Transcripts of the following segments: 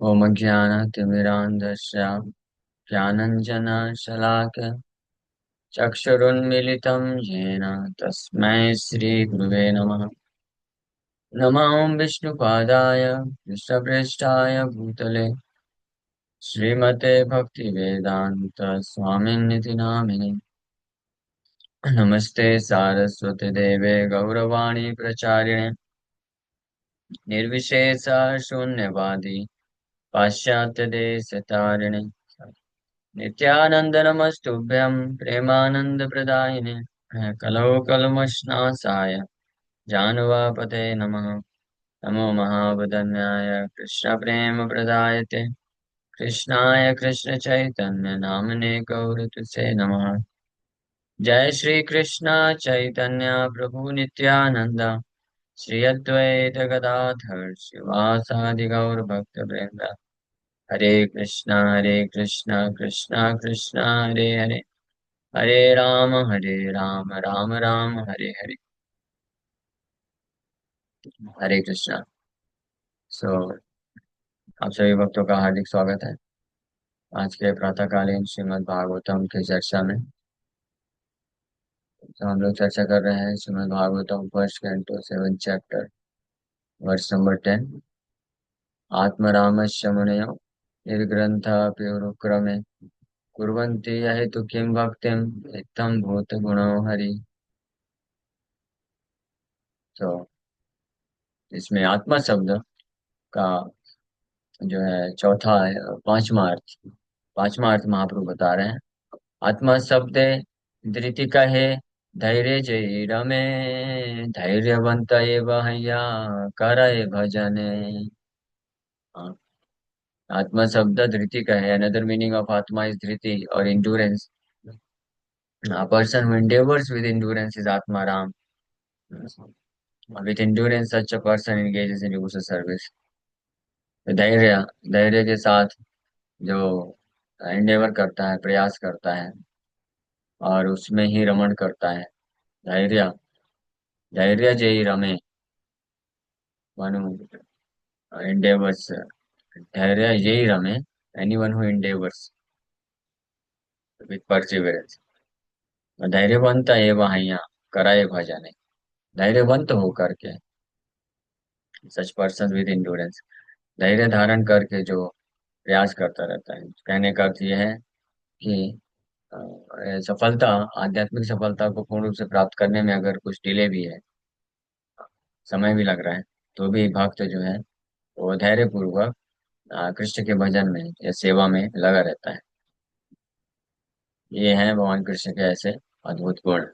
ॐ ज्ञानतिमिरान्धस्य ज्ञानञ्जनशलाकया चक्षुरुन्मीलितं येन तस्मै श्रीगुरुवे नमः। नमो विष्णुपादाय कृष्णप्रेष्ठाय भूतले श्रीमते भक्तिवेदान्त स्वामिनिति नामिने। नमस्ते सारस्वती देवे गौरवाणी प्रचारिणे निर्विशेष शून्यवादी पाश्चात्यदेशतारिणे नित्यानंद नमस्तुभ्यं प्रेमानंदप्रदायिने कलौ कल्मषनाशाय जानवापते नमः। नमो महावदन्याय कृष्णप्रेमप्रदायते कृष्णाय कृष्णचैतन्य नामने गौरतुसे नमः। जय श्री कृष्ण चैतन्य प्रभु नित्यानंद श्री अद्वैत गदाधर शिवासादि गौर भक्त वृंद। हरे कृष्णा कृष्णा कृष्णा हरे हरे हरे राम राम राम हरे हरे। हरे कृष्णा। सो आप सभी भक्तों का हार्दिक स्वागत है आज के प्रातःकालीन श्रीमद् भागवतम की चर्चा में। तो हम लोग चर्चा कर रहे हैं Srimad Bhagavatam first canto seven chapter verse number 10। आत्मरामस्य मुनयो निर्ग्रंथाप्युरुक्रमे कुर्वन्ति यहेतु किं भक्तिं इत्थं भूतगुणो हरि। तो इसमें आत्मा शब्द का जो है चौथा पांचवा अर्थ, पांचवा अर्थ महाप्रभु बता रहे हैं। आत्मा शब्द धृति कहे धैर्य जय रमे धैर्यवंत एव हैया करे भजने। हाँ, आत्मा शब्द धृति का है। अनदर मीनिंग ऑफ आत्मा इज धृति और endurance. A person who endeavors with endurance is Atma Ram. With endurance, such a person engages in devotional service. धैर्य, धैर्य के साथ जो एंडेवर करता है, प्रयास करता है और उसमें ही रमण करता है। धैर्य, धैर्य जय रमे मनु endeavors. धैर्य यही रमे anyone who endeavors with perseverance. धैर्यवंत एवं हैया कराए भजने। धैर्यवंत होकर के सच पर्सन विद इंड्योरेंस, धैर्य धारण करके जो प्रयास करता रहता है। कहने का अर्थ यह है कि सफलता, आध्यात्मिक सफलता को पूर्ण रूप से प्राप्त करने में अगर कुछ डिले भी है, समय भी लग रहा है, तो भी भक्त जो है वो धैर्य पूर्वक कृष्ण के भजन में या सेवा में लगा रहता है। ये है भगवान कृष्ण के ऐसे अद्भुत गुण।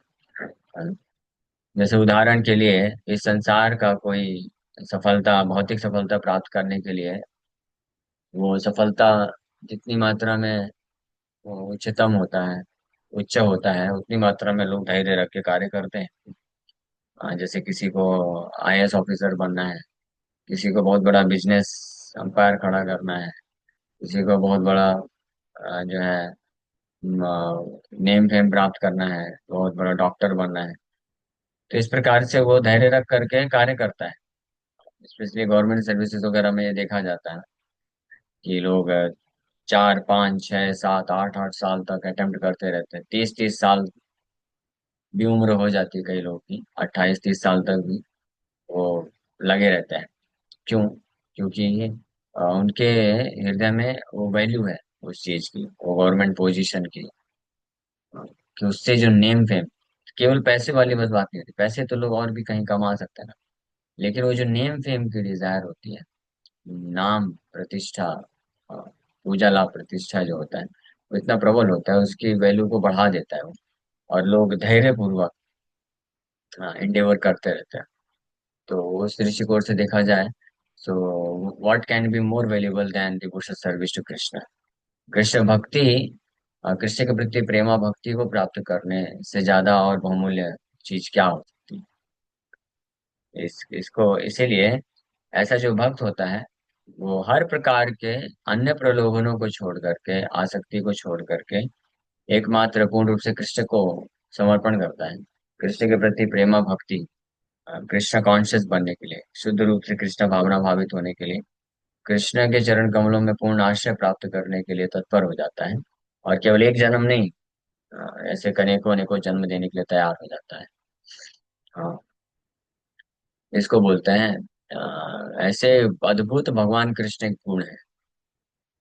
जैसे उदाहरण के लिए इस संसार का कोई सफलता, भौतिक सफलता प्राप्त करने के लिए वो सफलता जितनी मात्रा में वो उच्चतम होता है, उच्च होता है, उतनी मात्रा में लोग धैर्य रख के कार्य करते हैं। जैसे किसी को आईएएस ऑफिसर बनना है, किसी को बहुत बड़ा बिजनेस एम्पायर खड़ा करना है, किसी को बहुत बड़ा जो है नेम फेम प्राप्त करना है, बहुत बड़ा डॉक्टर बनना है। तो इस प्रकार से वो धैर्य रख करके कार्य करता है। स्पेशली गवर्नमेंट सर्विसेज वगैरह में ये देखा जाता है कि लोग 4 5 6 7 8 8 साल तक अटेम्प्ट करते रहते हैं। 30 30 साल भी उम्र हो जाती है कई लोग की, 28 30 साल तक भी वो लगे रहते हैं। क्यों? क्योंकि उनके हृदय में वो वैल्यू है उस चीज की, वो गवर्नमेंट पोजीशन की, कि उससे जो नेम फेम, केवल पैसे वाली बस बात नहीं होती। पैसे तो लोग और भी कहीं कमा सकते हैं ना, लेकिन वो जो नेम फेम की डिजायर होती है, नाम प्रतिष्ठा, अ, पूजा लाभ प्रतिष्ठा जो होता है वो इतना प्रबल होता है, उसकी वैल्यू को बढ़ा देता है वो। और लोग धैर्य पूर्वक इंडेवर करते रहते हैं। तो उस दृष्टिकोण से देखा जाए, so what can be more valuable than devotional service to Krishna. Krishna भक्ति, कृष्ण के प्रति प्रेमा भक्ति को प्राप्त करने से ज्यादा और बहुमूल्य चीज क्या हो सकती है। इसको इसीलिए ऐसा जो भक्त होता है वो हर प्रकार के अन्य प्रलोभनों को छोड़ करके, आसक्ति को छोड़ करके एकमात्र पूर्ण रूप से कृष्ण को समर्पण करता है। कृष्ण के प्रति प्रेमा भक्ति, कृष्ण कॉन्शियस बनने के लिए, शुद्ध रूप से कृष्ण भावना भावित होने के लिए कृष्ण के चरण कमलों में पूर्ण आश्रय प्राप्त करने के लिए तत्पर हो जाता है, और केवल एक जन्म नहीं, ऐसे अनेकों अनेकों जन्म देने के लिए तैयार हो जाता है। हाँ, इसको बोलते हैं ऐसे अद्भुत भगवान कृष्ण के गुण हैं।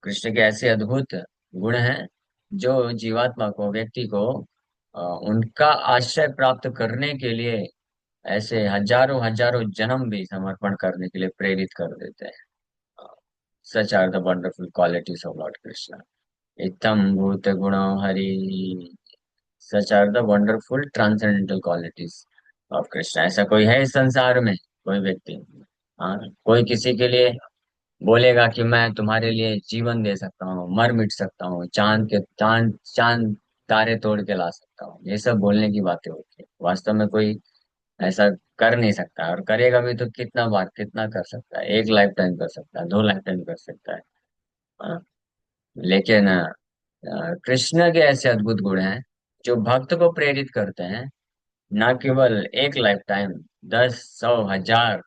कृष्ण के ऐसे अद्भुत गुण हैं जो जीवात्मा को, व्यक्ति को उनका आश्रय प्राप्त करने के लिए ऐसे हजारों हजारों जन्म भी समर्पण करने के लिए प्रेरित कर देते हैं। Such are the wonderful qualities of lord Krishna. इत्थम भूत गुणो हरि, such are the wonderful transcendental qualities of Krishna. ऐसा कोई है इस संसार में, कोई व्यक्ति, हाँ, कोई किसी के लिए बोलेगा कि मैं तुम्हारे लिए जीवन दे सकता हूँ, मर मिट सकता हूँ, चांद चांद तारे तोड़ के ला सकता हूँ, ये सब बोलने की बातें होती है। वास्तव में कोई ऐसा कर नहीं सकता, और करेगा भी तो कितना बार, कितना कर सकता है, एक लाइफ टाइम कर सकता है, 2 लाइफ टाइम कर सकता है। हाँ, लेकिन कृष्ण के ऐसे अद्भुत गुण हैं जो भक्त को प्रेरित करते हैं, न केवल एक लाइफ टाइम, 10, 100, 1000।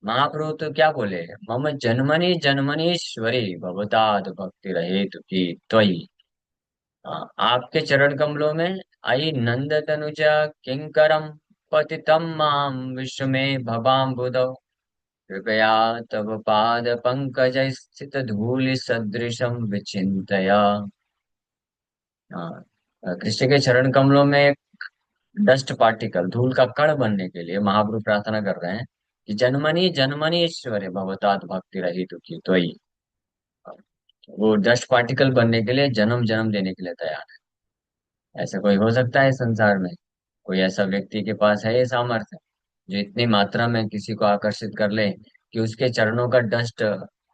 महाप्रभु तो क्या बोले, मम जन्मनि जन्मनीश्वरी भवताद भक्ति रहे की त्वयि। आपके चरण कमलों में आई नंद तनुजा किंकरम पतितम माम विश्व में भवाम बुधौ, कृपया तव पाद पंकज स्थित धूलि सदृशम विचिंतया। कृष्ण के चरण कमलों में डस्ट पार्टिकल, धूल का कण बनने के लिए महाप्रभु प्रार्थना कर रहे हैं कि जन्मनी जन्मनी ईश्वर भगवतात भक्ति रहित की तो ही, वो डस्ट पार्टिकल बनने के लिए जन्म जन्म देने के लिए तैयार है। ऐसा कोई हो सकता है संसार में? कोई ऐसा व्यक्ति के पास है ये सामर्थ्य जो इतनी मात्रा में किसी को आकर्षित कर ले कि उसके चरणों का डस्ट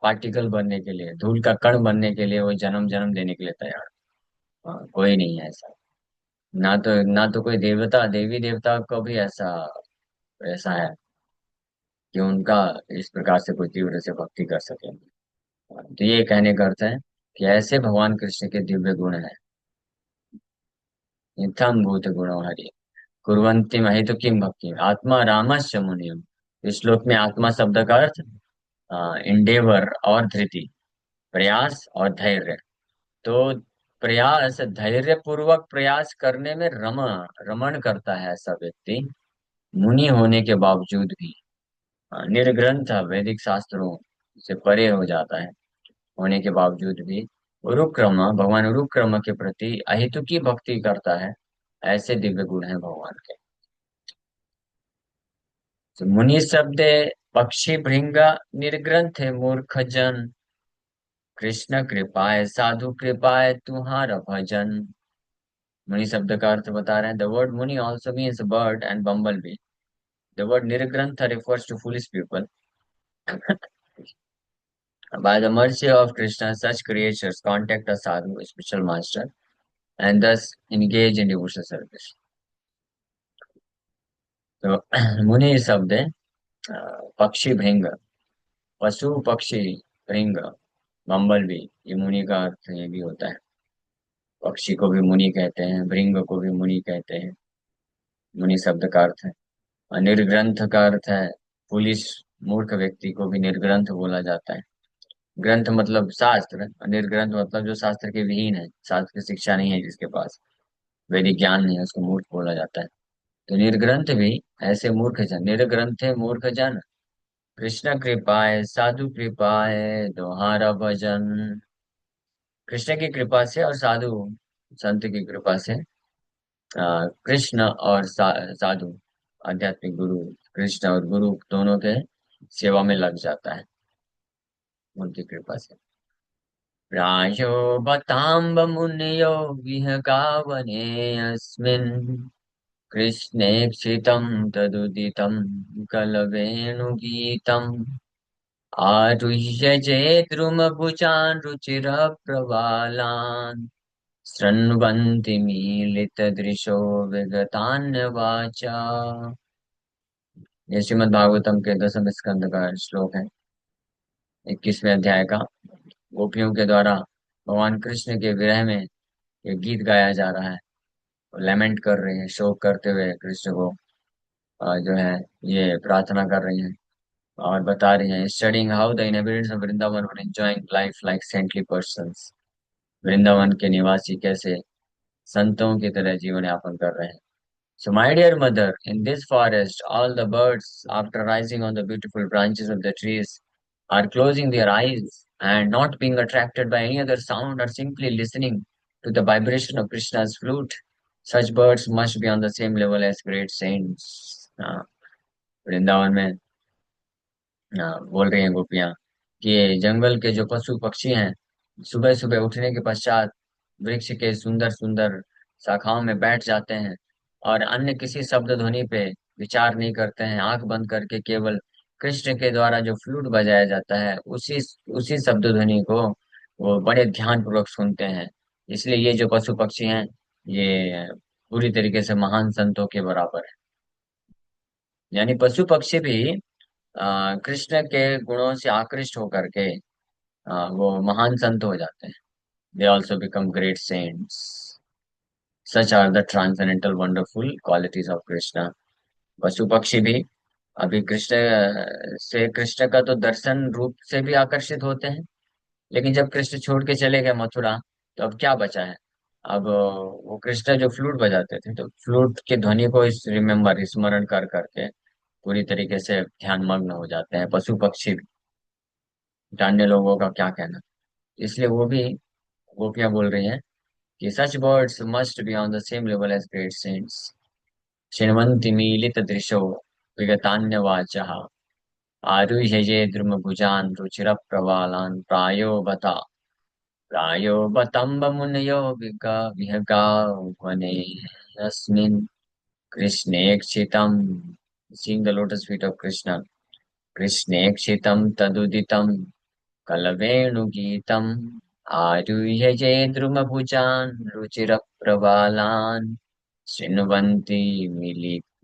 पार्टिकल बनने के लिए, धूल का कण बनने के लिए वो जन्म जन्म देने के लिए तैयार है? कोई नहीं है ऐसा। ना तो कोई देवता, देवी देवता को भी ऐसा ऐसा है कि उनका इस प्रकार से कोई तीव्र से भक्ति कर सके। तो ये कहने का अर्थ है कि ऐसे भगवान कृष्ण के दिव्य गुण हैं। इत्थम भूत गुणो हरि कुर्वन्ति महितु किम भक्ति आत्मा रामस्य मुनिम। इस श्लोक में आत्मा शब्द का अर्थ इंडेवर और धृति, प्रयास और धैर्य। तो प्रयास, धैर्य पूर्वक प्रयास करने में रमण करता है ऐसा व्यक्ति, मुनि होने के बावजूद भी, निर्ग्रंथ वैदिक शास्त्रों से परे हो जाता है, होने के बावजूद भी उरुक्रम, भगवान उरुक्रम के प्रति अहेतुकी भक्ति करता है। ऐसे दिव्य गुण हैं भगवान के। तो मुनि शब्द पक्षी भृंग निर्ग्रंथ मूर्ख जन, कृष्ण कृपाय साधु कृपाय तुम्हारा भजन। मुनि शब्द का अर्थ बता रहे हैं। The word muni also means bird and bumblebee. The word nirgrantha refers to foolish people. By the mercy of Krishna, such creatures contact a sadhu, a spiritual master, and thus engage in devotional service. तो मुनि शब्द है पक्षी भृंग, पशु पक्षी, भृंग, बम्बल B, ये मुनि का अर्थ ये भी होता है। पक्षी को भी मुनि कहते हैं, भृंग को भी मुनि कहते हैं। मुनि शब्द का अर्थ है। और निर्ग्रंथ का अर्थ है पुलिस, मूर्ख व्यक्ति को भी निर्ग्रंथ बोला जाता है। ग्रंथ मतलब शास्त्र, और निर्ग्रंथ मतलब जो शास्त्र के विहीन है, शास्त्र की शिक्षा नहीं है जिसके पास, वैदिक ज्ञान नहीं है, उसको मूर्ख बोला जाता है। तो निर्ग्रंथ भी ऐसे मूर्ख जन, निर्ग्रंथ है मूर्ख जन, कृष्ण कृपाए साधु कृपाए दोहारा भजन। कृष्ण की कृपा से और साधु संत की कृपा से कृष्ण और साधु, आध्यात्मिक गुरु, कृष्ण और गुरु दोनों के सेवा में लग जाता है उनकी कृपा से। प्रायो बताम्ब मुनयो विहगावने अस्मिन्, कृष्णे क्षितं तदुदितं कलवेणुगीतम्, आरुह्य जे द्रुमभुजान् रुचिरप्रवालान्, शृण्वन्ति मीलितदृशो विगतान्यवाचा। ये श्रीमद् भागवतम के 10वें स्कंद का श्लोक है, 21वें अध्याय का। गोपियों के द्वारा भगवान कृष्ण के विरह में ये गीत गाया जा रहा है। लेमेंट कर रहे हैं, शोक करते हुए कृष्ण को जो है ये प्रार्थना कर रही हैं और बता रहे हैं studying how the inhabitants of Vrindavan were enjoying life like saintly persons. Vrindavan के निवासी कैसे संतों की तरह जीवन यापन कर रहे हैं। So, my dear mother, in this forest, all the birds, after rising on the beautiful branches of the trees, are closing their eyes and not being attracted by any other sound or simply listening to the vibration of Krishna's flute. Such birds must be on the same level as great saints. Vrindavan में बोल रही हैं गोपियां कि ये जंगल के जो पशु पक्षी हैं सुबह सुबह उठने के पश्चात वृक्ष के सुंदर सुंदर शाखाओं में बैठ जाते हैं और अन्य किसी शब्द ध्वनि पे विचार नहीं करते हैं। आंख बंद करके केवल कृष्ण के द्वारा जो फ्लूट बजाया जाता है उसी उसी शब्द ध्वनि को वो बड़े ध्यान पूर्वक सुनते हैं। इसलिए ये जो पशु पक्षी हैं ये पूरी तरीके से महान संतों के बराबर है। यानी पशु पक्षी भी कृष्ण के गुणों से आकृष्ट होकर के वो महान संत हो जाते हैं। They also become great saints. Such are the transcendental wonderful qualities of Krishna. पशु पक्षी भी अभी कृष्ण से कृष्ण का तो दर्शन रूप से भी आकर्षित होते हैं। लेकिन जब कृष्ण छोड़ के चले गए मथुरा तो अब क्या बचा है। अब वो कृष्ण जो फ्लूट बजाते थे तो फ्लूट की ध्वनि को इस रिमेम्बर स्मरण कर करके पूरी तरीके से ध्यान मग्न हो जाते हैं पशु पक्षी भी। अन्य लोगों का क्या कहना। इसलिए वो भी गोपियां बोल रही हैं कि such birds must be on the same level as great saints. शृण्वन्ति मीलित दृशो विगतान्य वाचः आरुह्य ये द्रुमभुजान् रुचिर प्रवालान् प्रायो बतम्ब मुनयो विहगावने अस्मिन् कृष्णेक्षितम्। Seeing the lotus feet of Krishna, कृष्णेक्षितं तदुदितं कलवेणुगीतम् आरुह्य ये द्रुमभुजान् रुचिरप्रवालान् शृण्वन्ति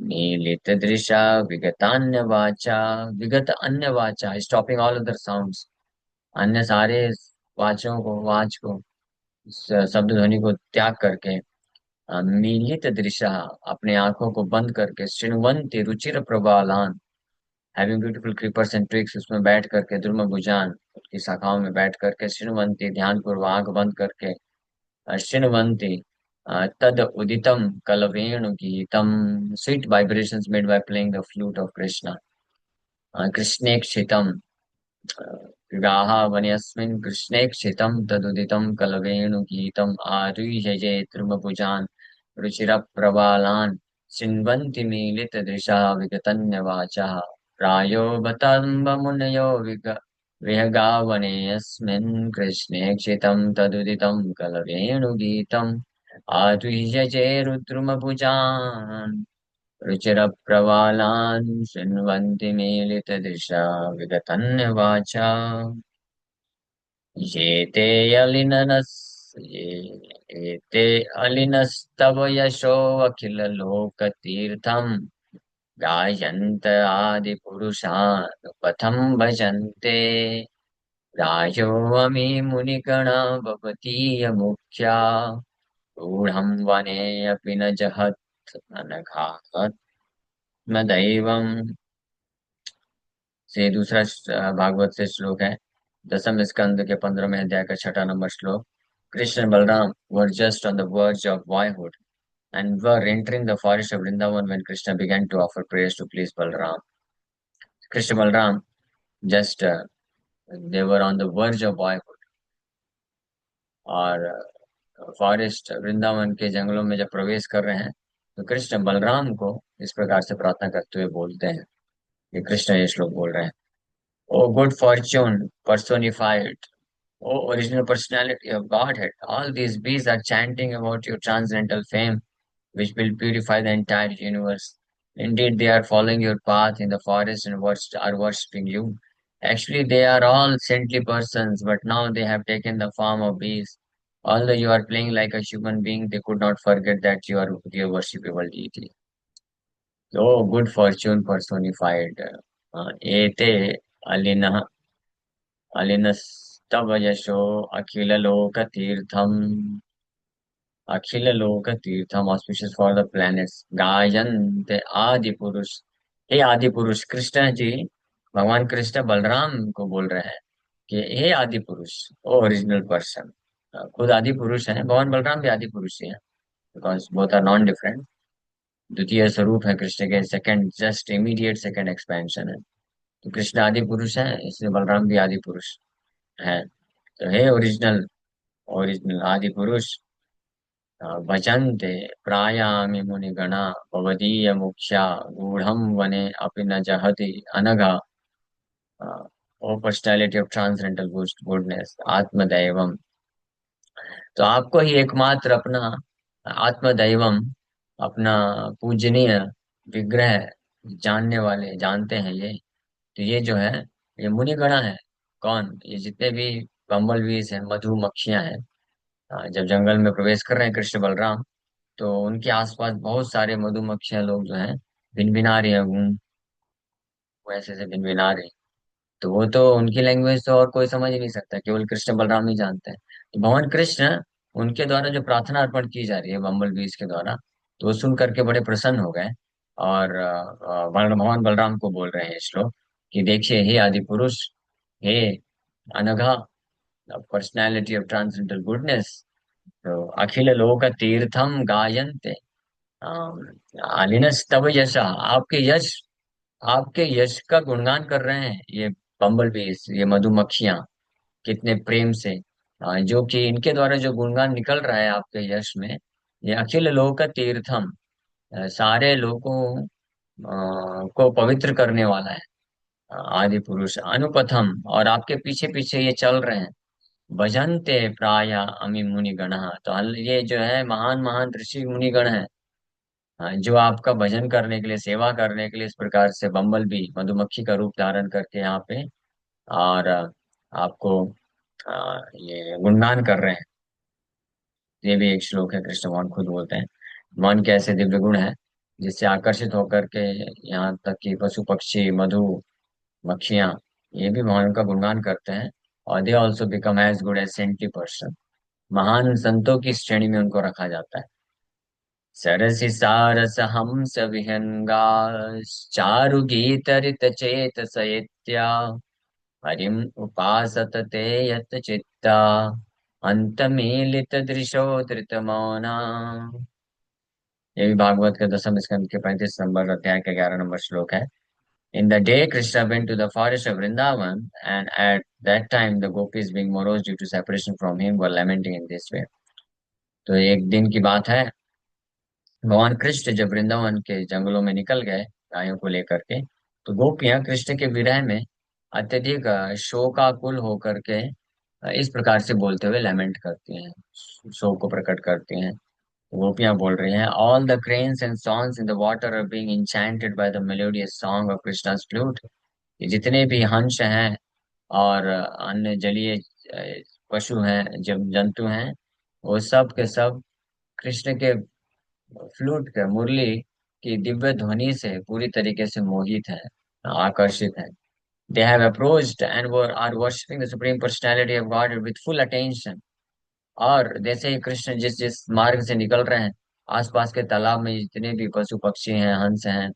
मीलितदृशा विगतान्यवाचा। विगत अन्य वाचा स्टॉपिंग ऑल अदर साउंड्स। अन्य सारे वाचों को वाच को शब्द ध्वनि को त्याग करके मीलित दृशा अपने आंखों को बंद करके शृण्वन्ति रुचिर प्रवालान having beautiful creepers and twigs उसमें बैठ करके दुर्म भुजान की शाखाओं में बैठ करके शृण्वन्ति ध्यान पूर्वक आंख बंद करके शृण्वन्ति तद उदितम कलवेणु गीतम sweet vibrations made by playing the flute of Krishna. कृष्णेक्षितम गाः वन्यस्मिन् कृष्णेक्षितं तदुदितं कलवेणुगीतम् आरुह्य ये द्रुमभुजान् रुचिरप्रवालान् शृण्वन्ति मीलितदृशा विगतन्यवाचः प्रायो बतम्बमुनयो विहगावने यस्मिन् कृष्णेक्षितं तदुदितं कलवेणुगीतम् आरुह्य ये रुद्रुमभुजान् रुचिरप्रवालान् शृण्वन्ति मीलितदृशा विगतन्यवाचा ये ते अलिननस् ये ते अलिनस्तव यशो अखिललोकतीर्थम् गायन्त आदिपुरुषान् पथं भजन्ते रायो अमी मुनिगणा भवतीय मुख्या रूढं वने अपि न जहत् अनघात् दैवम से दूसरा भागवत से श्लोक है। दसम स्कंद के 15वें अध्याय का छठा नंबर श्लोक। Krishna and Balram were just on the verge of boyhood and were entering the forest of Vrindavan when Krishna began to offer prayers to please Balram. Krishna Balram just they were on the verge of boyhood और forest Vrindavan के जंगलों में जब प्रवेश कर रहे हैं तो कृष्ण बलराम को इस प्रकार से प्रार्थना करते हुए बोलते हैं। ये कृष्ण ये श्लोक बोल रहे हैं। O good fortune personified, O original personality of Godhead, all these bees are chanting about your transcendental fame, which will purify the entire universe. Indeed, they are following your path in the forest and are worshipping you. Actually, they are all saintly persons, but now they have taken the form of bees. Although you are playing like a human being, they could not forget that you are your worshipable deity. Oh, good fortune personified. Ete alina अलिनस्तव यशो अखिल लोक तीर्थम अखिल लोक Theertham auspicious for the planets गायन्ते आदि पुरुष। हे आदि पुरुष कृष्ण जी भगवान कृष्ण बलराम को बोल रहे हैं कि हे आदि पुरुष, ओ ओरिजिनल पर्सन। खुद आदि पुरुष हैं, भगवान बलराम भी आदि पुरुष ही हैं, because both are non different. द्वितीय स्वरूप है कृष्ण के, second just immediate second expansion है। तो कृष्ण आदि पुरुष है, इसलिए बलराम भी आदि पुरुष है। तो हे ओरिजिनल, ओरिजिनल आदि पुरुष, भजन्ते प्रायामि मुनिगणा, भवदीय मुख्या गूढ़म वने अपि न जहति अनघा। ओ पर्सनैलिटी ऑफ ट्रांसेंडेंटल गुडनेस आत्मदैवम। तो आपको ही एकमात्र अपना आत्मदैवम, अपना पूजनीय विग्रह जानने वाले जानते हैं ये। तो ये जो है, ये मुनिगणा है। कौन? ये जितने भी बम्बल बीज हैं, मधुमक्खियां हैं। जब जंगल में प्रवेश कर रहे हैं कृष्ण बलराम, तो उनके आसपास बहुत सारे मधुमक्खियां लोग जो हैं भिनभिना रही हैं, वो ऐसे ऐसे भिनभिना रही हैं। तो वो तो उनकी लैंग्वेज तो और कोई समझ ही नहीं सकता, केवल कृष्ण बलराम ही जानते हैं। तो भगवान कृष्ण, उनके द्वारा जो प्रार्थना अर्पण की जा रही है बम्बल बीज के द्वारा, तो वो सुन करके बड़े प्रसन्न हो गए। और भगवान बलराम को बोल रहे हैं ये श्लोक कि देखिए हे आदि पुरुष, हे अनघा पर्सनैलिटी ऑफ ट्रांसेंडेंटल गुडनेस, तो अखिल लोक तीर्थम गायन्ते, आलिनस तव यशा, आपके यश, आपके यश का गुणगान कर रहे हैं ये बम्बल बीज, ये मधुमक्खियां, कितने प्रेम से। जो कि इनके द्वारा जो गुणगान निकल रहा है आपके यश में, ये अखिल लोक तीर्थम, सारे लोगों को पवित्र करने वाला है। आदि पुरुष अनुपथम, और आपके पीछे पीछे ये चल रहे हैं। भजन्ते प्राय अमी मुनिगण, तो ये जो है महान महान ऋषि मुनिगण हैं, जो आपका भजन करने के लिए, सेवा करने के लिए इस प्रकार से बम्बल बी मधुमक्खी का रूप धारण करके यहाँ पे, और आपको ये गुणगान कर रहे हैं। ये भी एक श्लोक है, कृष्ण भगवान खुद बोलते हैं मन के ऐसे दिव्य गुण है जिससे आकर्षित होकर के यहाँ तक कि पशु पक्षी मधु मक्खियाँ ये भी भगवान का गुणगान करते हैं। और they also become as good as saintly person, महान संतों की श्रेणी में उनको रखा जाता है। सरसि सारस हंस विहंगा, चारु गीत रित चेत सयित्या, हरिम उपासत ते यत चित्ता, अंतमीलित दृशो धृत मौना। ये भी भागवत के दसम स्कंद के 35 नंबर अध्याय के 11 नंबर श्लोक है। In the day Krishna went to the forest of Vrindavan, and at that time the gopis, being morose due to separation from him, were lamenting in this way. तो एक दिन की बात है, भगवान कृष्ण जब वृंदावन के जंगलों में निकल गए गायों को लेकर के, तो गोपियां कृष्ण के विरह में अत्यधिक शोकाकुल होकर के इस प्रकार से बोलते हुए लैमेंट करती हैं, शोक को प्रकट करती हैं। गोपियां बोल रही हैं, all the cranes and songs in the water are being enchanted by the melodious song of Krishna's flute. ये जितने भी हंस हैं और अन्य जलीय पशु हैं, जब जंतु हैं, वो सब के सब कृष्ण के फ्लूट के, मुरली की दिव्य ध्वनि से पूरी तरीके से मोहित है, आकर्षित है। They have approached and are worshipping the supreme personality of God with full attention. और जैसे ही कृष्ण जिस जिस मार्ग से निकल रहे हैं, आसपास के तालाब में जितने भी पशु पक्षी हैं, हंस हैं,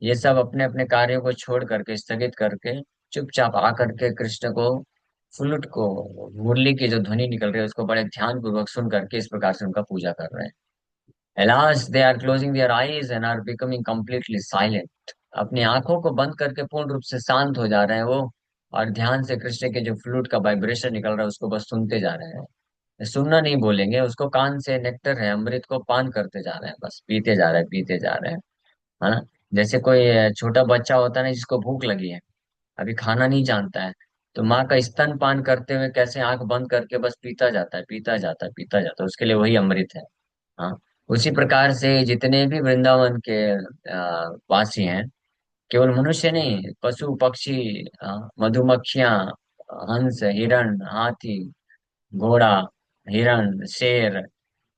ये सब अपने अपने कार्यों को छोड़ करके, स्थगित करके, चुपचाप आकर के कृष्ण को, फ्लूट को, मुरली की जो ध्वनि निकल रही है उसको बड़े ध्यान पूर्वक सुन करके इस प्रकार से उनका पूजा कर रहे हैं। Alas, they are closing their eyes and are becoming completely silent. अपनी आंखों को बंद करके पूर्ण रूप से शांत हो जा रहे हैं वो, और ध्यान से कृष्ण के जो फ्लूट का वाइब्रेशन निकल रहा है उसको बस सुनते जा रहे हैं। सुनना नहीं बोलेंगे उसको, कान से नेक्टर है अमृत को पान करते जा रहे हैं, बस पीते जा रहे हैं, पीते जा रहे हैं। है ना? जैसे कोई छोटा बच्चा होता है ना, जिसको भूख लगी है, अभी खाना नहीं जानता है, तो माँ का स्तन पान करते हुए कैसे आंख बंद करके बस पीता जाता है, पीता जाता है, पीता जाता है, उसके लिए वही अमृत है। हाँ, उसी प्रकार से जितने भी वृंदावन के वासी हैं, केवल मनुष्य नहीं, पशु पक्षी, मधुमक्खियां, हंस, हिरण, हाथी, घोड़ा, हिरण, शेर,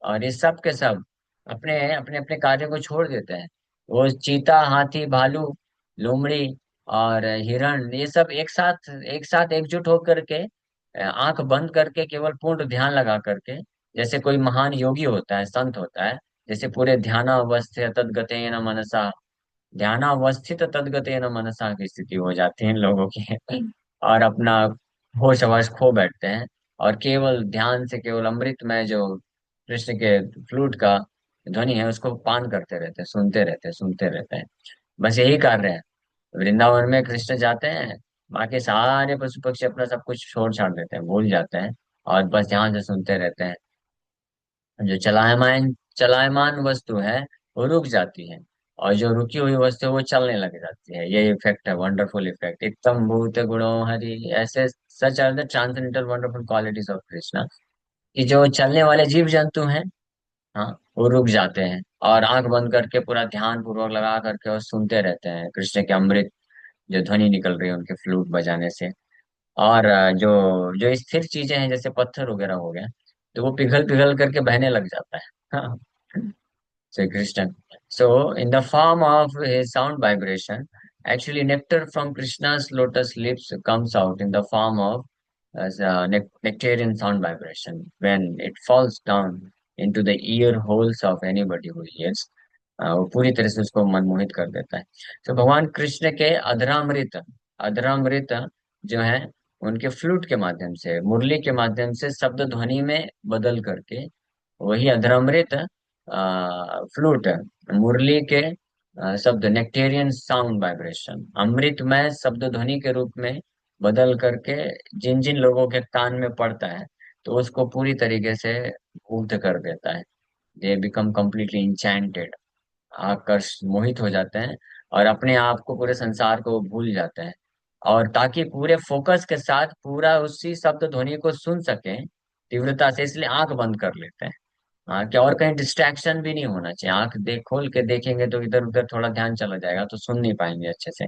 और ये सब के सब अपने अपने अपने कार्य को छोड़ देते हैं। वो चीता, हाथी, भालू, लोमड़ी और हिरण, ये सब एक साथ एकजुट होकर के आंख बंद करके केवल पूर्ण ध्यान लगा करके, जैसे कोई महान योगी होता है, संत होता है, जैसे पूरे ध्यानावस्थित तद्गतेन मनसा, ध्यानावस्थित तद्गतेन मनसा की स्थिति हो जाती है इन लोगों की। और अपना होश हवस खो बैठते हैं, और केवल ध्यान से केवल अमृत में जो कृष्ण के फ्लूट का ध्वनि है उसको पान करते रहते हैं, सुनते रहते हैं, सुनते रहते हैं। बस यही कार्य है। वृंदावन में कृष्ण जाते हैं, बाकी सारे पशु पक्षी अपना सब कुछ छोड़ छाड़ देते हैं, भूल जाते हैं, और बस ध्यान से सुनते रहते हैं। जो चलायमान चलायमान वस्तु है वो रुक जाती है, और जो रुकी हुई वस्तु है वो चलने लग जाती है। ये इफेक्ट है, वंडरफुल इफेक्ट। इत्थम भूत गुणों हरि, ऐसे such are the transcendental wonderful qualities of Krishna, कि जो चलने वाले जीव जंतु हैं, हाँ, वो रुक जाते हैं और आंख बंद करके पूरा ध्यान पूर्वक लगा करके और सुनते रहते हैं कृष्ण के अमृत जो ध्वनि निकल रही है उनके फ्लूट बजाने से। और जो जो स्थिर चीजें हैं जैसे पत्थर वगैरह हो गया, तो वो पिघल पिघल करके बहने लग जाता है। हाँ, Sri Krishna. So, in the form of his sound vibration, actually nectar from Krishna's lotus lips comes out in the form of as a nectarian sound vibration. When it falls down into the ear holes of anybody who hears, वो पूरी तरह से उसको मनमोहित कर देता है। तो भगवान कृष्ण के अधरामृत, अधरामृत जो है उनके फ्लूट के माध्यम से, मुरली के माध्यम से शब्द ध्वनि में बदल करके, वही अधरामृत फ्लूट, मुरली के शब्द नेक्टेरियन साउंड वाइब्रेशन, अमृतमय शब्द ध्वनि के रूप में बदल करके जिन जिन लोगों के कान में पड़ता है, तो उसको पूरी तरीके से मुग्ध कर देता है। दे बिकम कम्प्लीटली इंचैंटेड, आकर्ष मोहित हो जाते हैं, और अपने आप को, पूरे संसार को भूल जाते हैं। और ताकि पूरे फोकस के साथ पूरा उसी शब्द ध्वनि को सुन सके तीव्रता से, इसलिए आंख बंद कर लेते हैं। हाँ, क्या और कहीं डिस्ट्रैक्शन भी नहीं होना चाहिए। आंख देख खोल के देखेंगे तो इधर उधर थोड़ा ध्यान चला जाएगा, तो सुन नहीं पाएंगे अच्छे से।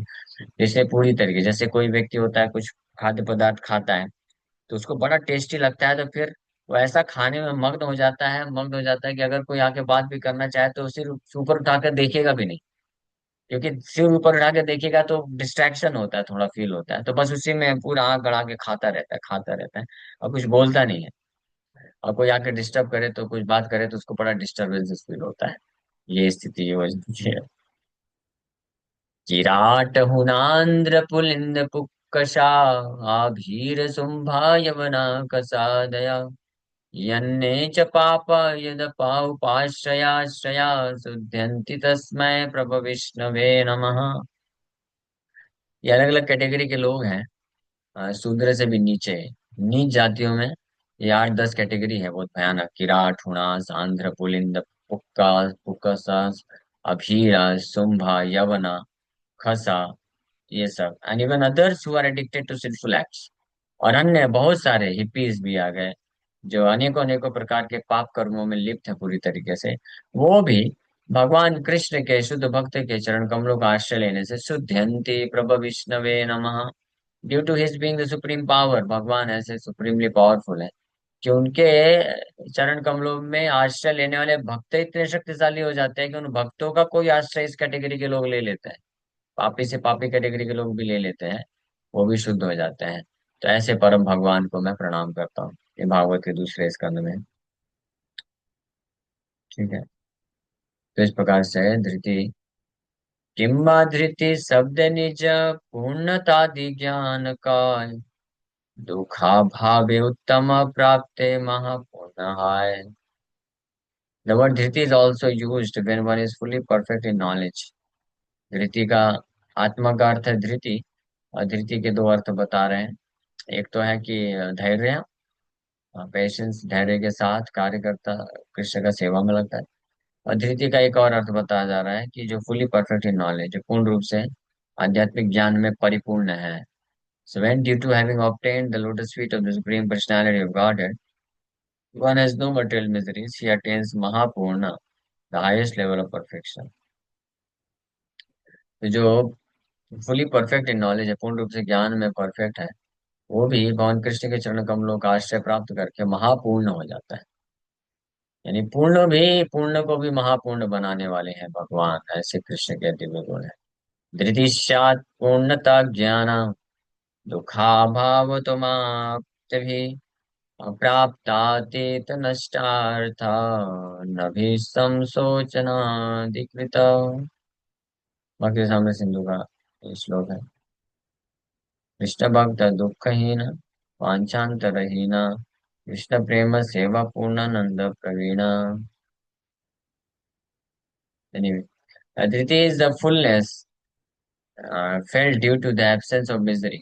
जैसे पूरी तरीके, जैसे कोई व्यक्ति होता है कुछ खाद्य पदार्थ खाता है, तो उसको बड़ा टेस्टी लगता है, तो फिर वो ऐसा खाने में मग्न हो जाता है, मग्न हो जाता है कि अगर कोई आके बात भी करना चाहे तो सिर ऊपर उठाकर देखेगा भी नहीं। क्योंकि सिर ऊपर उठा के देखेगा तो डिस्ट्रैक्शन होता है, थोड़ा फील होता है, तो बस उसी में पूरा आंख गड़ा के खाता रहता है, खाता रहता है, और कुछ बोलता नहीं है। और कोई आके डिस्टर्ब करे तो, कुछ बात करे तो उसको बड़ा डिस्टर्बेंस फील होता है। ये स्थिति हो जाती है। चिराट हुनांद्र पुलिंद पुक्कषा, आभीर शुंभा यवना कसादया, यन्ने च पापा यद पाउपाश्रयाश्रया, शुध्यन्ति तस्मै प्रभ विष्णवे नमः। ये अलग अलग कैटेगरी के लोग हैं, शूद्र से भी नीचे, नीच जातियों में। ये 8-10 कैटेगरी है, बहुत भयानक। किराट, हुणास, आंध्र, पुलिंद, पुक्का, पुकसा, अभीरा, शुंभा, यवना, खसा, ये सब, and even others who are addicted to sinful acts. और अन्य बहुत सारे हिप्पीज भी आ गए, जो अनेकों अनेकों प्रकार के पाप कर्मों में लिप्त है पूरी तरीके से। वो भी भगवान कृष्ण के शुद्ध भक्त के चरण कमलों का आश्रय लेने से शुद्धयंति प्रभ विष्णवे नमः। Due to his being the supreme power, भगवान ऐसे सुप्रीमली पावरफुल है कि उनके चरण कमलों में आश्रय लेने वाले भक्त इतने शक्तिशाली हो जाते हैं कि उन भक्तों का कोई आश्रय इस कैटेगरी के लोग ले लेते हैं, पापी से पापी कैटेगरी के लोग भी ले लेते हैं, वो भी शुद्ध हो जाते हैं। तो ऐसे परम भगवान को मैं प्रणाम करता हूँ। ये भागवत के दूसरे स्कंद में है। ठीक है। तो इस प्रकार से धृति, किम्बा धृति शब्द निज पूर्णतादि ज्ञान का, दुखा भावे उत्तम प्राप्ते महापुण्य। The word dhriti is also used when one is fully perfect in knowledge. धृति का आत्मा का अर्थ है धृति, और धृति के दो अर्थ बता रहे हैं। एक तो है कि धैर्य, पेशेंस, धैर्य के साथ कार्य करता, कृष्ण का सेवा में लगता है। और धृति का एक और अर्थ बताया जा रहा है कि जो फुली परफेक्ट इन नॉलेज, जो पूर्ण रूप से आध्यात्मिक ज्ञान में परिपूर्ण है। So when due to having obtained the lotus feet of the Supreme Personality of Godhead, one has no material miseries, he attains Mahapurna, the highest level of perfection. तो जो फुली परफेक्ट इन नॉलेज है, पूर्ण रूप से ज्ञान में perfect है, वो भी भगवान कृष्ण के चरण कमलों का आश्रय प्राप्त करके महापूर्ण हो जाता है। यानी पूर्ण भी, पूर्ण को भी महापूर्ण बनाने वाले हैं भगवान, ऐसे कृष्ण के दिव्य गुण है। धृतिश्चात् पूर्णता ज्ञान, दुखा भाव भी अप्राप्तातीत नष्टार्था, न भी संशोचनाधिकृत। भक्ति साम्र सिंधु का ये श्लोक है। कृष्ण भक्त दुःखहीन वाञ्छान्तरहीन कृष्ण प्रेम सेवा पूर्णानंद Praveen. Anyway, Aditi is the fullness felt due to the absence of misery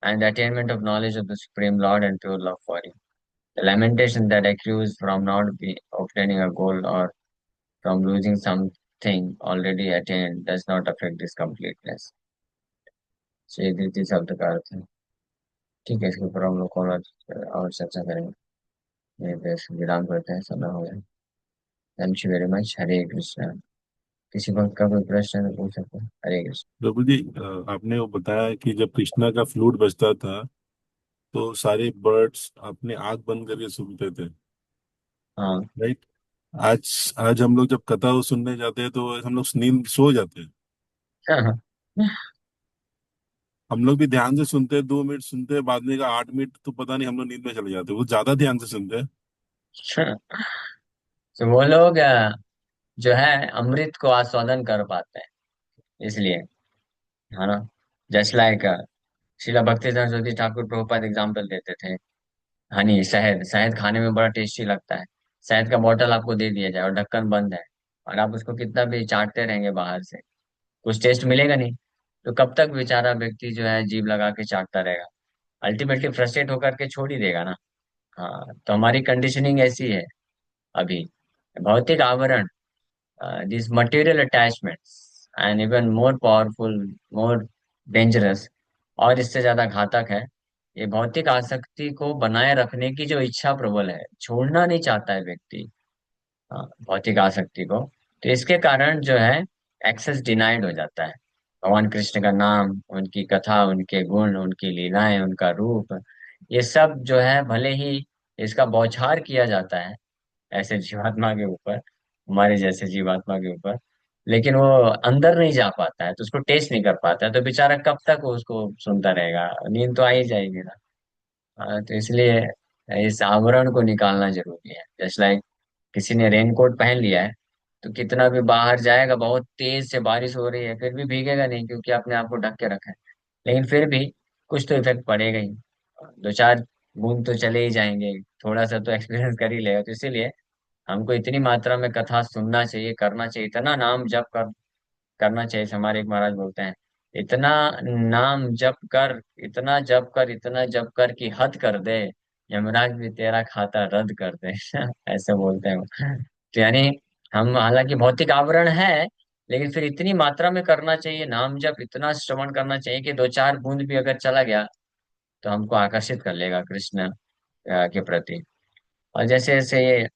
and the attainment of knowledge of the Supreme Lord and pure love for Him. The lamentation that accrues from not obtaining a goal or from losing something already attained does not affect this completeness. So ये द्वितीय शब्द का अर्थ है। ठीक है, इसके ऊपर हम लोग और चर्चा करेंगे। ये देश विराम करते हैं, समय हो गया। Thank you very much. Hare Krishna. किसी वक्त का कोई प्रश्न है तो पूछ सकते हैं। हरे कृष्ण। प्रभु जी, आपने वो बताया कि जब कृष्णा का फ्लूट बजता था तो सारे बर्ड्स अपने आंख बंद करके सुनते थे, हाँ। राइट? आज आज हम लोग जब कथा वो सुनने जाते हैं तो हम लोग नींद सो जाते हैं। हम लोग भी ध्यान से सुनते हैं, 2 मिनट सुनते हैं, बाद में का 8 मिनट तो पता नहीं हम लोग नींद में चले जाते हैं, वो ज्यादा ध्यान से सुनते हैं। तो वो लोग जो है अमृत को आस्वादन कर पाते हैं, इसलिए, है ना। जस्ट लाइक शिला भक्ति सरस्वती ठाकुर प्रभुपाद एग्जाम्पल देते थे। हनी, शहद शहद खाने में बड़ा टेस्टी लगता है। शहद का बोतल आपको दे दिया जाए और ढक्कन बंद है, और आप उसको कितना भी चाटते रहेंगे बाहर से, कुछ टेस्ट मिलेगा नहीं। तो कब तक बेचारा व्यक्ति जो है जीभ लगा के चाटता रहेगा? अल्टीमेटली फ्रस्ट्रेट होकर के छोड़ ही देगा ना। हाँ, तो हमारी कंडीशनिंग ऐसी है अभी। भौतिक आवरण, these material attachments and even more powerful, more dangerous, और इससे ज्यादा घातक है। ये भौतिक आसक्ति को बनाए रखने की जो इच्छा प्रबल है, छोड़ना नहीं चाहता है व्यक्ति। हाँ, भौतिक आसक्ति को। तो इसके कारण जो है एक्सेस डिनाइड हो जाता है। भगवान कृष्ण का नाम, उनकी कथा, उनके गुण, उनकी लीलाएं, उनका रूप, ये सब जो है भले ही इसका बौछार किया जाता है ऐसे जीवात्मा के ऊपर, हमारे जैसे जीवात्मा के ऊपर, लेकिन वो अंदर नहीं जा पाता है, तो उसको टेस्ट नहीं कर पाता है, तो बेचारा कब तक वो उसको सुनता रहेगा? नींद तो आ ही जाएगी ना। हाँ, तो इसलिए इस आवरण को निकालना जरूरी है। जस्ट लाइक किसी ने रेनकोट पहन लिया है, तो कितना भी बाहर जाएगा, बहुत तेज से बारिश हो रही है, फिर भी भीगेगा नहीं, क्योंकि आपने आपको ढक के रखा है। लेकिन फिर भी कुछ तो इफेक्ट पड़ेगा ही, दो चार बूंद तो चले ही जाएंगे, थोड़ा सा तो एक्सपीरियंस कर ही लेगा। तो इसीलिए हमको इतनी मात्रा में कथा सुनना चाहिए, करना चाहिए, इतना नाम जप करना चाहिए। हमारे एक महाराज बोलते हैं, इतना नाम जप कर, इतना जप कर, इतना जप कर कि हद कर दे, यमराज भी तेरा खाता रद्द कर दे। ऐसे बोलते हैं वो। तो यानी हम हालांकि भौतिक आवरण है, लेकिन फिर इतनी मात्रा में करना चाहिए नाम जप, इतना श्रवण करना चाहिए कि दो चार बूंद भी अगर चला गया तो हमको आकर्षित कर लेगा कृष्ण के प्रति। और जैसे जैसे ये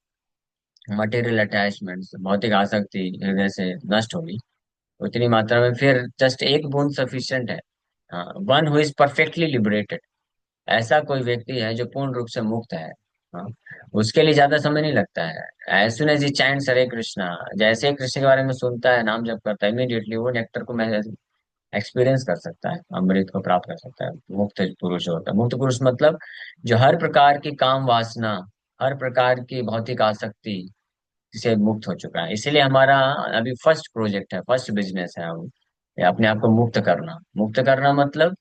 मटेरियल अटैचमेंट्स, भौतिक आसक्ति हृदय से नष्ट होगी, उतनी मात्रा में फिर जस्ट एक बूंद सफिशिएंट है। One who is perfectly liberated, ऐसा कोई व्यक्ति है जो पूर्ण रूप से मुक्त है। हाँ, उसके लिए ज्यादा समय नहीं लगता है। As soon as he chants Hare Krishna, जैसे ही कृष्ण के बारे में सुनता है, नाम जप करता है, इमीडिएटली वो नेक्टर को एक्सपीरियंस कर सकता है, अमृत को प्राप्त कर सकता है। मुक्त पुरुष होता है। मुक्त पुरुष मतलब जो हर प्रकार की काम वासना, हर प्रकार की भौतिक आसक्ति से मुक्त हो चुका है। इसीलिए हमारा अभी फर्स्ट प्रोजेक्ट है, फर्स्ट बिजनेस है हम, ये अपने आप को मुक्त करना। मुक्त करना मतलब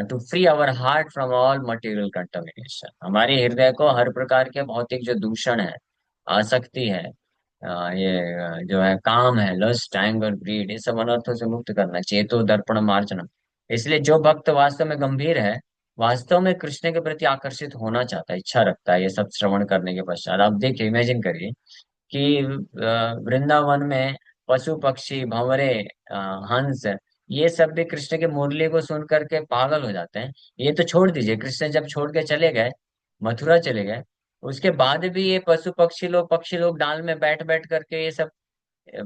to free our heart from all material contamination, हमारे हृदय को हर प्रकार के भौतिक जो दूषण है, आसक्ति है, जो है काम है, लस्ट, एंगर, ग्रीड, ये सब अनर्थों से मुक्त करना। चेतो दर्पण मार्जनम। इसलिए जो भक्त वास्तव में गंभीर है, वास्तव में कृष्ण के प्रति आकर्षित होना चाहता है, इच्छा रखता है, ये सब श्रवण करने के पश्चात आप देखिए, इमेजिन करिए कि वृंदावन में पशु पक्षी भंवरे, अ, हंस, ये सब भी कृष्ण के मुरली को सुन करके पागल हो जाते हैं। ये तो छोड़ दीजिए, कृष्ण जब छोड़ के चले गए, मथुरा चले गए, उसके बाद भी ये पक्षी लोग डाल में बैठ बैठ करके ये सब,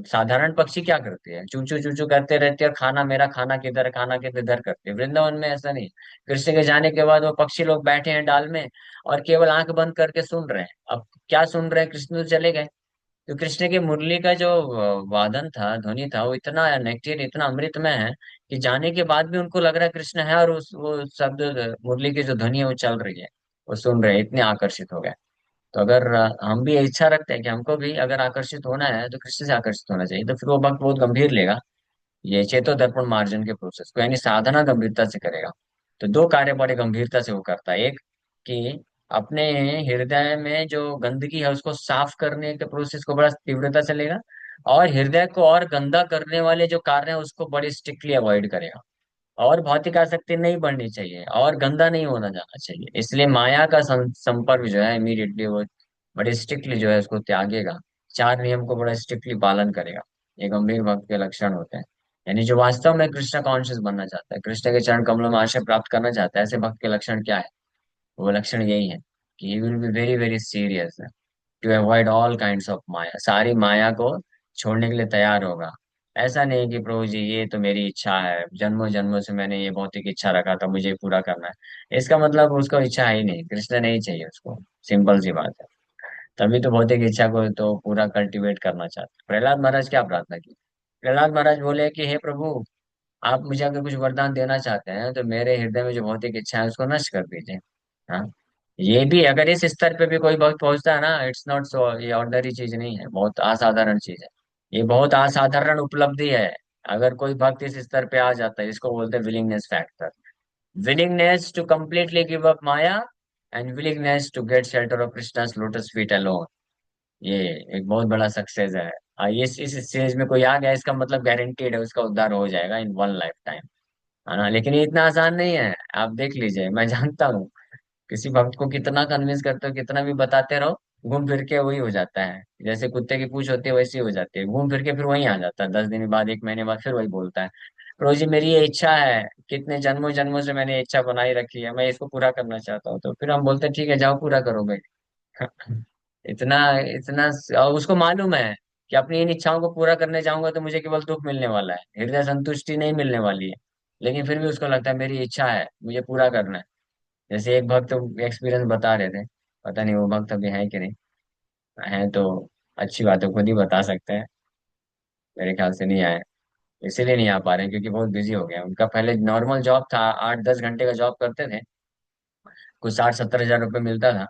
साधारण पक्षी क्या करते हैं? चू चू चू चू करते रहते हैं, और खाना मेरा खाना किधर है, खाना किधर करते हैं। वृंदावन में ऐसा नहीं। कृष्ण के जाने के बाद वो पक्षी लोग बैठे हैं डाल में, और केवल आंख बंद करके सुन रहे हैं। अब क्या सुन रहे हैं? कृष्ण तो चले गए। तो कृष्ण की मुरली का जो वादन था, ध्वनि था, वो इतना नेक्टियर, इतना अमृतमय है कि जाने के बाद भी उनको लग रहा है कृष्ण है, और उस वो शब्द, मुरली की जो ध्वनि है वो चल रही है, वो सुन रहे हैं, इतने आकर्षित हो गए। तो अगर हम भी इच्छा रखते हैं कि हमको भी अगर आकर्षित होना है तो कृष्ण से आकर्षित होना चाहिए, तो फिर वो भक्त बहुत गंभीर लेगा। ये चेतो दर्पण मार्जन के प्रोसेस को, यानी साधना गंभीरता से करेगा। तो दो कार्य बड़े गंभीरता से वो करता है। एक कि अपने हृदय में जो गंदगी है उसको साफ करने के प्रोसेस को बड़ा तीव्रता से लेगा, और हृदय को और गंदा करने वाले जो कार्य है उसको बड़ी स्ट्रिक्टली अवॉइड करेगा। और भौतिक आसक्ति नहीं बढ़नी चाहिए और गंदा नहीं होना जाना चाहिए, इसलिए माया का संपर्क जो है इमीडिएटली वो बड़े स्ट्रिक्टली जो है उसको त्यागेगा। चार नियम को बड़ा स्ट्रिक्टली पालन करेगा। ये गंभीर भक्त के लक्षण होते हैं। यानी जो वास्तव में कृष्ण कॉन्शियस बनना चाहता है, कृष्ण के चरण कमलों में आश्रय प्राप्त करना चाहता है, ऐसे भक्त के लक्षण क्या है? वो लक्षण यही है कि he will be very very serious to avoid all kinds of maya, सारी माया को छोड़ने के लिए तैयार होगा। ऐसा नहीं कि प्रभु जी ये तो मेरी इच्छा है, जन्मों जन्मों से मैंने ये भौतिक इच्छा रखा था, मुझे ये पूरा करना है, इसका मतलब उसको इच्छा है ही नहीं, कृष्ण नहीं चाहिए उसको। सिंपल सी बात है। तभी तो भौतिक इच्छा को तो पूरा कल्टीवेट करना चाहते हैं। प्रहलाद महाराज क्या प्रार्थना की? प्रहलाद महाराज बोले कि हे प्रभु, आप मुझे अगर कुछ वरदान देना चाहते हैं तो मेरे हृदय में जो भौतिक इच्छा है उसको नष्ट कर दीजिए। हाँ, ये भी अगर इस स्तर पे भी कोई भक्त पहुंचता है ना, इट्स नॉट सो, ये ऑर्डनरी चीज नहीं है, बहुत असाधारण चीज है। ये बहुत असाधारण उपलब्धि है। अगर कोई भक्त इस स्तर पे आ जाता है, इसको बोलते हैं willingness factor. Willingness to completely give up Maya and willingness to get shelter of Krishna's lotus feet alone. ये एक बहुत बड़ा सक्सेस है। इस स्टेज में कोई आ गया, इसका मतलब गारंटेड है उसका उद्धार हो जाएगा इन वन लाइफ टाइम। है ना? लेकिन ये इतना आसान नहीं है। आप देख लीजिए, मैं जानता हूँ किसी भक्त को कितना कन्विंस करते हो, कितना भी बताते रहो, घूम फिर के वही हो जाता है। जैसे कुत्ते की पूंछ होती है वैसी हो जाती है, घूम फिर के फिर वही आ जाता है, 10 दिन बाद, 1 महीने बाद फिर वही बोलता है, प्रभु जी मेरी ये इच्छा है, कितने जन्मों जन्मों से मैंने ये इच्छा बनाई रखी है, मैं इसको पूरा करना चाहता हूँ। तो फिर हम बोलते हैं ठीक है जाओ पूरा करो भाई। इतना इतना और उसको मालूम है कि अपनी इन इच्छाओं को पूरा करने जाऊंगा तो मुझे केवल दुख मिलने वाला है, हृदय संतुष्टि नहीं मिलने वाली है। लेकिन फिर भी उसको लगता है मेरी इच्छा है, मुझे पूरा करना है। जैसे एक भक्त एक्सपीरियंस बता रहे थे, पता नहीं वो भक्त अभी है कि नहीं, है तो अच्छी बात है, खुद ही बता सकते हैं। मेरे ख्याल से नहीं आए, इसीलिए नहीं आ पा रहे हैं क्योंकि बहुत बिजी हो गए हैं। उनका पहले नॉर्मल जॉब था, 8-10 घंटे का जॉब करते थे, कुछ 60-70 हज़ार रुपये मिलता था।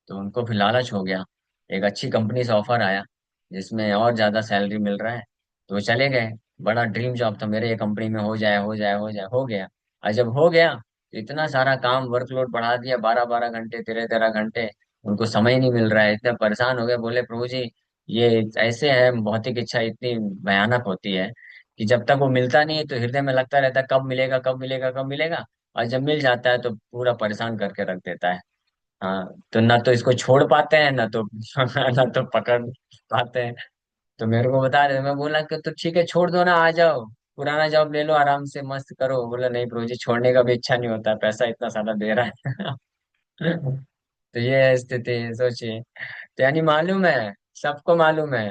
तो उनको फिर लालच हो गया, एक अच्छी कंपनी से ऑफर आया जिसमें और ज्यादा सैलरी मिल रहा है, तो वो चले गए। बड़ा ड्रीम जॉब था मेरे, ये कंपनी में हो जाए हो जाए हो जाए, हो गया। और जब हो गया तो इतना सारा काम, वर्कलोड बढ़ा दिया, 12-12 घंटे, 13-13 घंटे, उनको समय नहीं मिल रहा है। इतने परेशान हो गए, बोले प्रभु जी ये ऐसे है, भौतिक इच्छा इतनी भयानक होती है कि जब तक वो मिलता नहीं है तो हृदय में लगता रहता है कब मिलेगा कब मिलेगा कब मिलेगा, और जब मिल जाता है तो पूरा परेशान करके रख देता है। हाँ, तो ना तो इसको छोड़ पाते हैं, ना तो ना तो पकड़ पाते हैं। तो मेरे को बता रहे थे, मैं बोला कि तो ठीक है छोड़ दो ना, आ जाओ पुराना जॉब ले लो, आराम से मस्त करो। बोला नहीं प्रभु जी, छोड़ने का भी इच्छा नहीं होता, पैसा इतना सारा दे रहा है। तो ये है स्थिति, सोचिए। तो यानी मालूम है, सबको मालूम है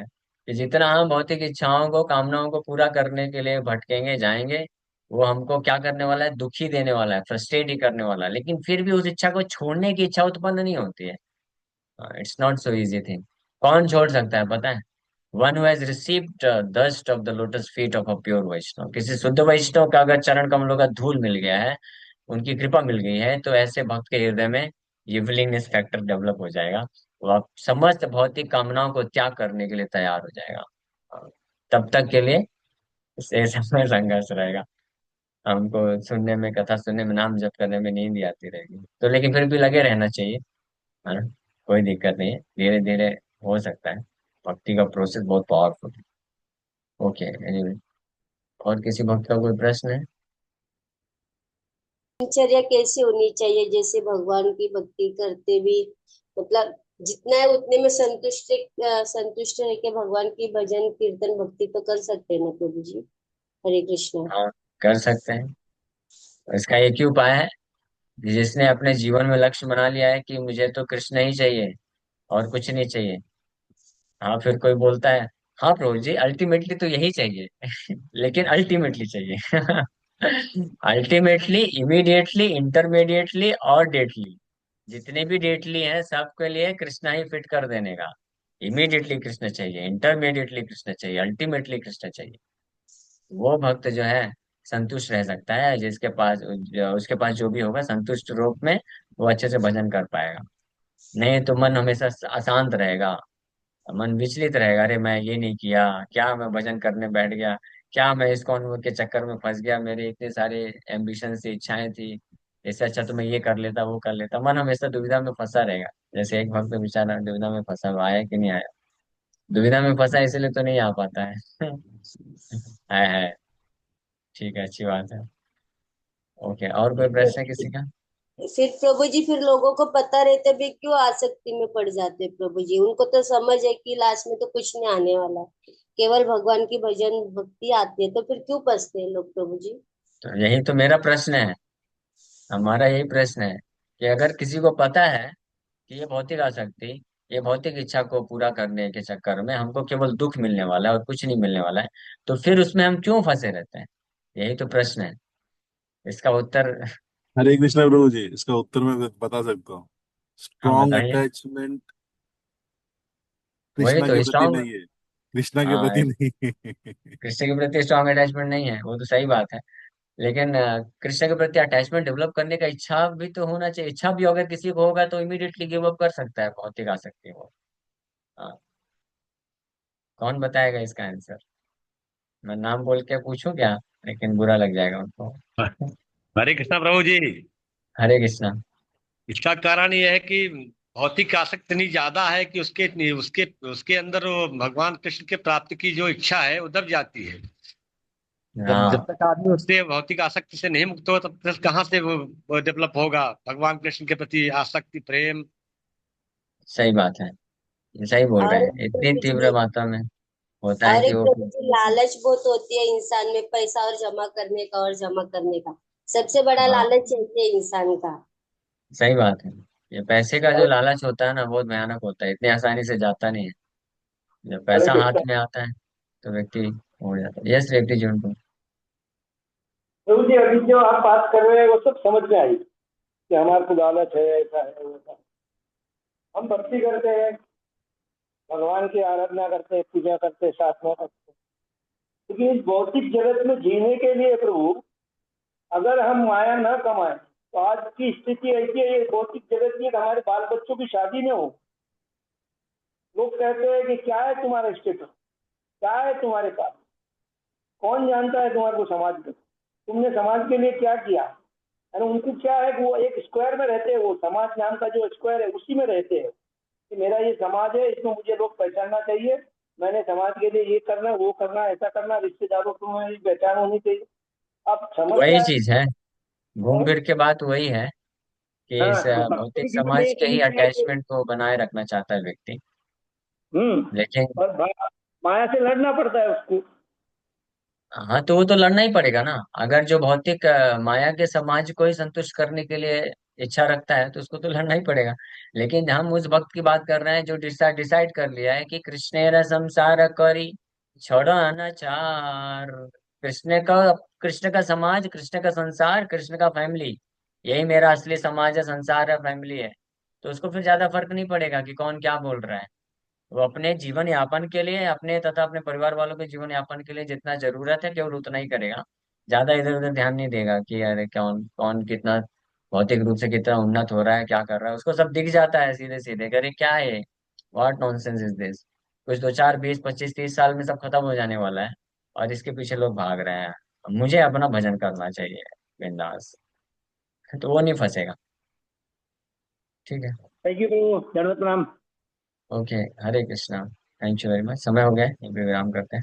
कि जितना हम भौतिक इच्छाओं को, कामनाओं को पूरा करने के लिए भटकेंगे जाएंगे, वो हमको क्या करने वाला है, दुखी देने वाला है, फ्रस्ट्रेट ही करने वाला है। लेकिन फिर भी उस इच्छा को छोड़ने की इच्छा उत्पन्न नहीं होती है। It's not so easy thing. कौन छोड़ सकता है पता है? One who has received dust of the lotus feet of a pure Vaishnava. किसी शुद्ध वैष्णव का अगर चरण कमलों का धूल मिल गया है, उनकी कृपा मिल गई है, तो ऐसे भक्त के हृदय में ये विलिंगनेस फैक्टर डेवलप हो जाएगा। वो आप समस्त भौतिक कामनाओं को त्याग करने के लिए तैयार हो जाएगा। अ, तब तक के लिए इस समय संघर्ष रहेगा। हमको सुनने में, कथा सुनने में, नाम जप करने में नींद ही आती रहेगी, तो लेकिन फिर भी लगे रहना चाहिए। है ना? कोई दिक्कत नहीं है, धीरे धीरे हो सकता है। भक्ति का प्रोसेस बहुत पावरफुल है। ओके, एनीवे, और किसी भक्त का कोई प्रश्न है? दिनचर्या कैसी होनी चाहिए, जैसे भगवान की भक्ति करते भी, मतलब जितना है उतने में संतुष्ट रह के भगवान की भजन कीर्तन भक्ति तो कर सकते हैं ना प्रभु जी। हरे कृष्णा। हाँ, कर सकते हैं। इसका एक ही उपाय है कि जिसने अपने जीवन में लक्ष्य बना लिया है कि मुझे तो कृष्ण ही चाहिए और कुछ नहीं चाहिए। हाँ, फिर कोई बोलता है हाँ प्रभु जी अल्टीमेटली तो यही चाहिए, लेकिन अल्टीमेटली चाहिए। अल्टीमेटली, इमीडिएटली, इंटरमीडिएटली और डेटली, जितने भी डेटली हैं सबके लिए कृष्णा ही फिट कर देने का। इमीडिएटली कृष्ण चाहिए, इंटरमीडिएटली कृष्ण चाहिए, अल्टीमेटली कृष्ण चाहिए। वो भक्त जो है संतुष्ट रह सकता है, जिसके पास उसके पास जो भी होगा संतुष्ट रूप में वो अच्छे से भजन कर पाएगा। नहीं तो मन हमेशा अशांत रहेगा, मन विचलित रहेगा, अरे मैं ये नहीं किया, क्या मैं भजन करने बैठ गया, क्या मैं इस्कॉन के चक्कर में फंस गया, मेरे इतने सारे एम्बिशन से इच्छाएं थी, इससे अच्छा तो मैं ये कर लेता वो कर लेता, मन हमेशा दुविधा में फंसा रहेगा। जैसे एक भक्त बेचारा दुविधा में फंसा हुआ, आया कि नहीं आया, दुविधा में फंसा है, इसलिए तो नहीं आ पाता है। है। ठीक है, अच्छी बात है। ओके, और कोई प्रश्न है किसी का? फिर प्रभु जी, फिर लोगों को पता रहते भी क्यों आसक्ति में पड़ जाते हैं प्रभु जी? उनको तो समझ है कि लास्ट में तो कुछ नहीं आने वाला है, केवल भगवान की भजन भक्ति आती है, तो फिर क्यों फंसते हैं लोग प्रभु जी? तो यही तो मेरा प्रश्न है, हमारा यही प्रश्न है कि अगर किसी को पता है कि ये भौतिक आसक्ति, ये भौतिक इच्छा को पूरा करने के चक्कर में हमको केवल दुख मिलने वाला है और कुछ नहीं मिलने वाला है, तो फिर उसमें हम क्यों फंसे रहते हैं? यही तो प्रश्न है, इसका उत्तर। हरे कृष्णा प्रभु जी, इसका उत्तर मैं बता सकता हूँ। हाँ, स्ट्रॉन्ग बताइए। अटैचमेंट वही कृष्णा तो के प्रति स्ट्रांग। नहीं है, कृष्णा के हाँ, प्रति नहीं। कृष्ण के प्रति स्ट्रांग अटैचमेंट नहीं है, वो तो सही बात है। लेकिन कृष्ण के प्रति अटैचमेंट डेवलप करने का इच्छा भी तो होना चाहिए। इच्छा भी अगर किसी को होगा तो इमीडिएटली गिव अप कर सकता है भौतिक आसक्ति को। हाँ, कौन बताएगा इसका आंसर? मैं नाम बोल के पूछूं क्या? लेकिन बुरा लग जाएगा उनको। हरे कृष्णा प्रभु जी। हरे कृष्णा। इसका कारण यह है कि भौतिक आसक्ति इतनी ज्यादा है कि उसके उसके उसके अंदर वो भगवान कृष्ण के प्राप्ति की जो इच्छा है वो दब जाती है। जब जब हाँ, तक आदमी उससे भौतिक आसक्ति से नहीं मुक्त हो तब तक कहाँ से वो डेवलप होगा भगवान कृष्ण के प्रति आसक्ति प्रेम। सही बात है, ये सही बोल रहे और हैं, इतनी तीव्र मात्रा में होता है और कि एक वो। प्रभु जी, लालच बहुत होती है इंसान में, पैसा और जमा करने का और जमा करने का। सबसे बड़ा हाँ, लालच चाहिए इंसान का। सही बात है। ये पैसे का जो लालच होता है ना, बहुत भयानक होता है, इतनी आसानी से जाता नहीं है। जब हरे पैसा हाथ कृष्णा। में आता है तो व्यक्ति हो जाता है। यस, व्यक्ति जीवन को। प्रभु जी, अभी जो आप बात कर रहे हैं वो सब समझ में आई कि हमारे को लालच है, ऐसा है वैसा है। हम भक्ति करते हैं, भगवान की आराधना करते हैं, पूजा करते हैं, साधना करते हैं, लेकिन इस भौतिक जगत में जीने के लिए प्रभु, अगर हम माया न कमाएं तो आज की स्थिति ऐसी है, ये भौतिक जगत की, हमारे बाल बच्चों की शादी में हो, लोग कहते हैं कि क्या है तुम्हारा स्टेटस, क्या है तुम्हारे पास, कौन जानता है तुम्हारे को समाज में, तुमने समाज के लिए क्या किया। और उनको क्या है कि वो एक स्क्वायर में रहते हैं, वो समाज नाम का जो स्क्वायर है उसी में रहते हैं कि मेरा ये समाज है, इसमें मुझे लोग पहचानना चाहिए, मैंने समाज के लिए ये करना वो करना ऐसा करना, रिश्तेदारों को मेरी पहचान होनी चाहिए। अब समझ में वही आया। चीज है, घूम फिर के बात वही है कि हाँ, इस तो भौतिक भक्ति के लिए समाज के ही इसलिए है कि अटैचमेंट को बनाए रखना चाहता है व्यक्ति। लेकिन और माया से लड़ना पड़ता है उसको। हाँ, तो वो तो लड़ना ही पड़ेगा ना। अगर जो भौतिक माया के समाज को ही संतुष्ट करने के लिए इच्छा रखता है तो उसको तो लड़ना ही पड़ेगा। लेकिन हम उस भक्त की बात कर रहे हैं जो डिसाइड कर लिया है कि कृष्णेर संसार करी छोड़ो अनाचार। कृष्ण का समाज, कृष्ण का संसार, कृष्ण का फैमिली, यही मेरा असली समाज है, संसार है, फैमिली है। तो उसको फिर ज्यादा फर्क नहीं पड़ेगा कि कौन क्या बोल रहा है। वो अपने जीवन यापन के लिए, अपने तथा अपने परिवार वालों के जीवन यापन के लिए जितना जरूरत है केवल उतना ही करेगा। ज्यादा इधर उधर ध्यान नहीं देगा कि अरे कौन कौन कितना भौतिक रूप से कितना उन्नत हो रहा है, क्या कर रहा है, उसको सब दिख जाता है सीधे सीधे। अरे क्या है, व्हाट नॉनसेंस इज दिस। कुछ दो चार 20 25 30 साल में सब खत्म हो जाने वाला है और इसके पीछे लोग भाग रहे हैं। मुझे अपना भजन करना चाहिए, बिंदास, तो वो नहीं फंसेगा। ठीक है। थैंक यू, दंडवत प्रणाम। Okay, Hare Krishna. Thank you very much. समय हो गया है, ये भी विराम करते हैं।